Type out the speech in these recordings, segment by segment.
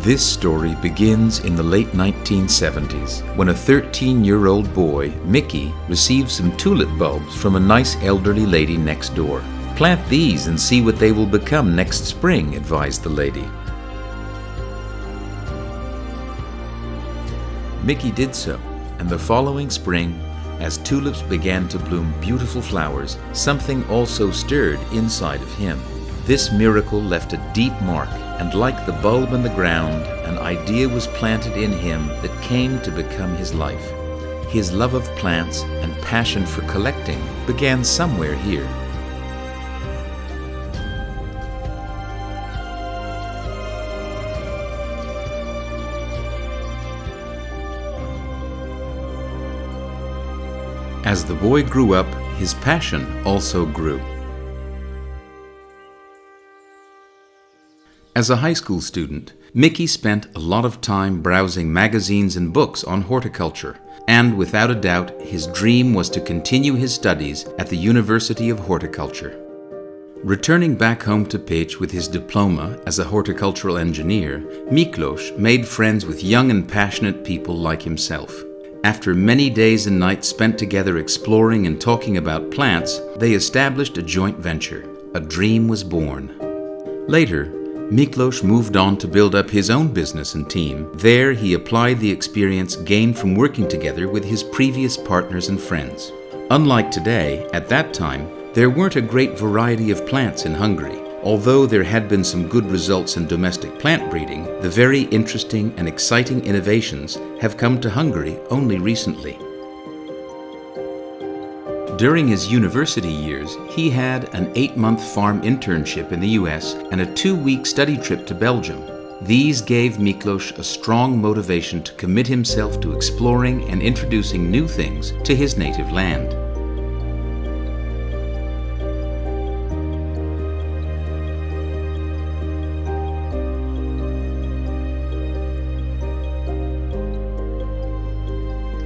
This story begins in the late 1970s when a 13-year-old boy, Mickey, received some tulip bulbs from a nice elderly lady next door. "Plant these and see what they will become next spring," advised the lady. Mickey did so, and the following spring, as tulips began to bloom beautiful flowers, something also stirred inside of him. This miracle left a deep mark, and like the bulb in the ground, an idea was planted in him that came to become his life. His love of plants and passion for collecting began somewhere here. As the boy grew up, his passion also grew. As a high school student, Mickey spent a lot of time browsing magazines and books on horticulture, and without a doubt, his dream was to continue his studies at the University of Horticulture. Returning back home to Pécs with his diploma as a horticultural engineer, Miklos made friends with young and passionate people like himself. After many days and nights spent together exploring and talking about plants, they established a joint venture. A dream was born. Later, Miklos moved on to build up his own business and team. There, he applied the experience gained from working together with his previous partners and friends. Unlike today, at that time, there weren't a great variety of plants in Hungary. Although there had been some good results in domestic plant breeding, the very interesting and exciting innovations have come to Hungary only recently. During his university years, he had an 8-month farm internship in the US and a 2-week study trip to Belgium. These gave Miklos a strong motivation to commit himself to exploring and introducing new things to his native land.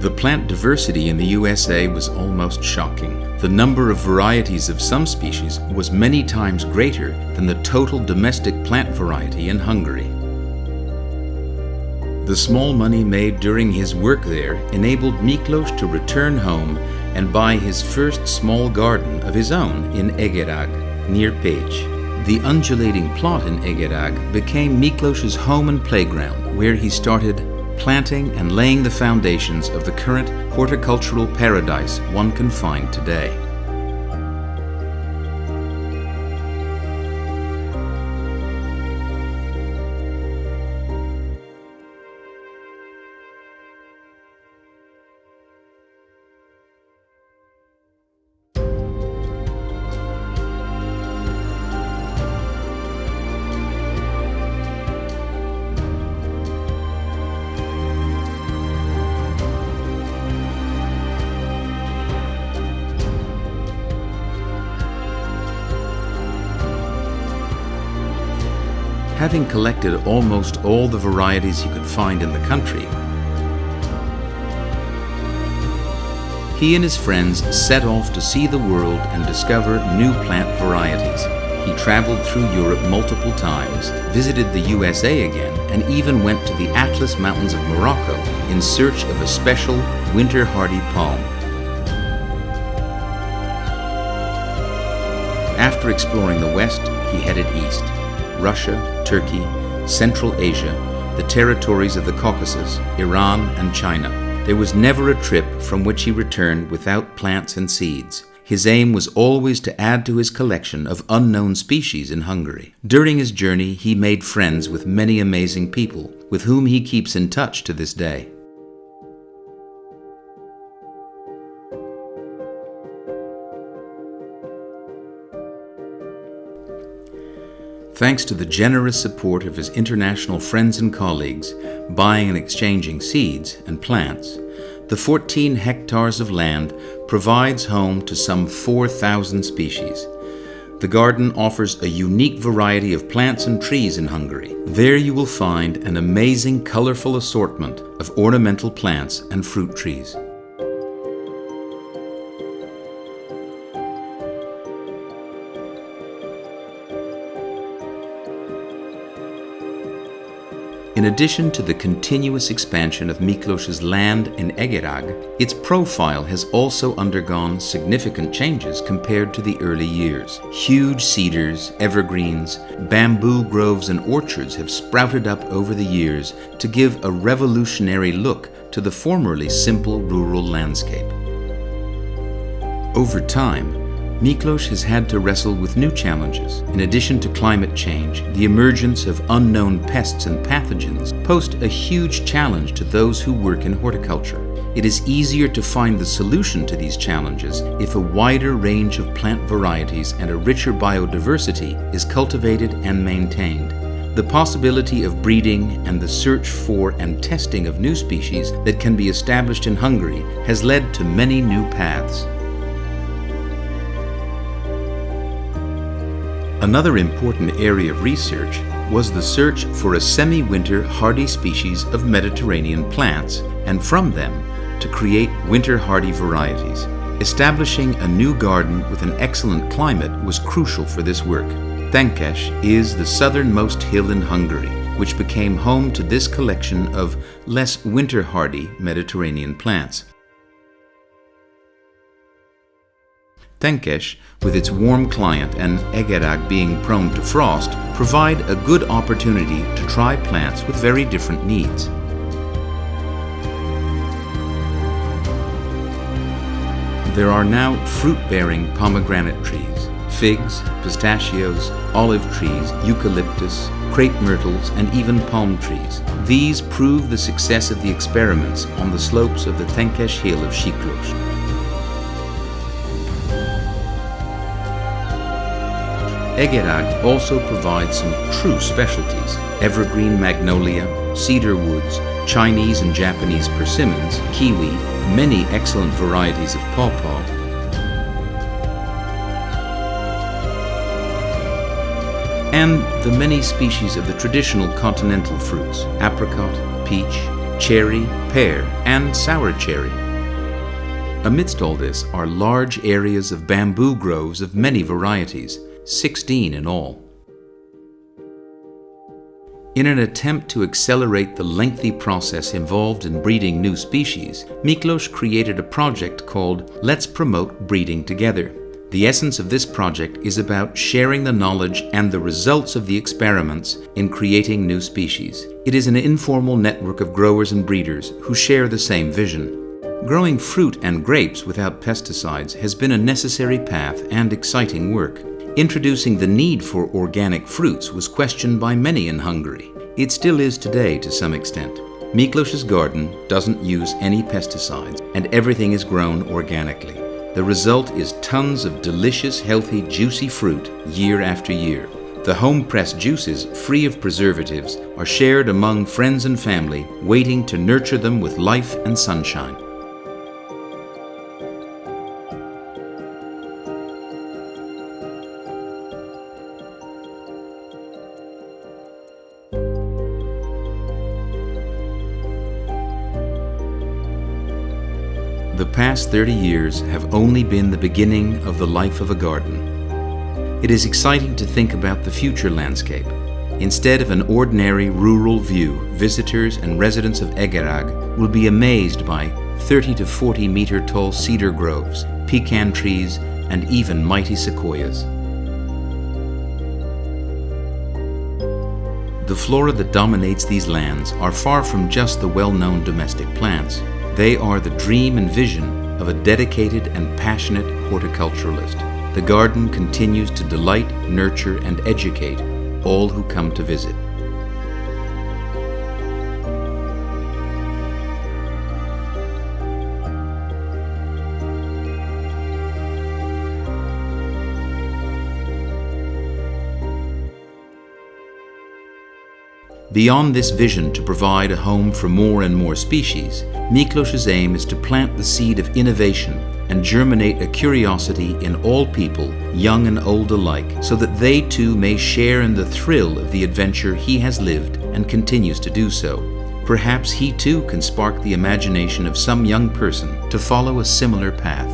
The plant diversity in the USA was almost shocking. The number of varieties of some species was many times greater than the total domestic plant variety in Hungary. The small money made during his work there enabled Miklos to return home and buy his first small garden of his own in Egerag, near Pécs. The undulating plot in Egerag became Miklos's home and playground, where he started planting and laying the foundations of the current horticultural paradise one can find today. Having collected almost all the varieties he could find in the country, he and his friends set off to see the world and discover new plant varieties. He traveled through Europe multiple times, visited the USA again, and even went to the Atlas Mountains of Morocco in search of a special winter-hardy palm. After exploring the West, he headed east. Russia, Turkey, Central Asia, the territories of the Caucasus, Iran, and China. There was never a trip from which he returned without plants and seeds. His aim was always to add to his collection of unknown species in Hungary. During his journey, he made friends with many amazing people, with whom he keeps in touch to this day. Thanks to the generous support of his international friends and colleagues, buying and exchanging seeds and plants, the 14 hectares of land provides home to some 4,000 species. The garden offers a unique variety of plants and trees in Hungary. There you will find an amazing colorful assortment of ornamental plants and fruit trees. In In addition to the continuous expansion of Miklos's land in Egerag, its profile has also undergone significant changes compared to the early years. Huge cedars, evergreens, bamboo groves and orchards have sprouted up over the years to give a revolutionary look to the formerly simple rural landscape. Over time, Miklos has had to wrestle with new challenges. In addition to climate change, the emergence of unknown pests and pathogens pose a huge challenge to those who work in horticulture. It is easier to find the solution to these challenges if a wider range of plant varieties and a richer biodiversity is cultivated and maintained. The possibility of breeding and the search for and testing of new species that can be established in Hungary has led to many new paths. Another important area of research was the search for a semi-winter hardy species of Mediterranean plants, and from them to create winter hardy varieties. Establishing a new garden with an excellent climate was crucial for this work. Tenkes is the southernmost hill in Hungary, which became home to this collection of less winter hardy Mediterranean plants. Tenkes, with its warm climate and Egerag being prone to frost, provide a good opportunity to try plants with very different needs. There are now fruit-bearing pomegranate trees, figs, pistachios, olive trees, eucalyptus, crepe myrtles, and even palm trees. These prove the success of the experiments on the slopes of the Tenkes hill of Siklos. Egerag also provides some true specialties: evergreen magnolia, cedar woods, Chinese and Japanese persimmons, kiwi, many excellent varieties of pawpaw, and the many species of the traditional continental fruits: apricot, peach, cherry, pear, and sour cherry. Amidst all this are large areas of bamboo groves of many varieties, 16 in all. In an attempt to accelerate the lengthy process involved in breeding new species, Miklos created a project called Let's Promote Breeding Together. The essence of this project is about sharing the knowledge and the results of the experiments in creating new species. It is an informal network of growers and breeders who share the same vision. Growing fruit and grapes without pesticides has been a necessary path and exciting work. Introducing the need for organic fruits was questioned by many in Hungary. It still is today to some extent. Miklos's garden doesn't use any pesticides, and everything is grown organically. The result is tons of delicious, healthy, juicy fruit year after year. The home-pressed juices, free of preservatives, are shared among friends and family, waiting to nurture them with life and sunshine. The past 30 years have only been the beginning of the life of a garden. It is exciting to think about the future landscape. Instead of an ordinary rural view, visitors and residents of Egerag will be amazed by 30 to 40 meter tall cedar groves, pecan trees, and even mighty sequoias. The flora that dominates these lands are far from just the well-known domestic plants. They are the dream and vision of a dedicated and passionate horticulturalist. The garden continues to delight, nurture, and educate all who come to visit. Beyond this vision to provide a home for more and more species, Miklos's aim is to plant the seed of innovation and germinate a curiosity in all people, young and old alike, so that they too may share in the thrill of the adventure he has lived and continues to do so. Perhaps he too can spark the imagination of some young person to follow a similar path.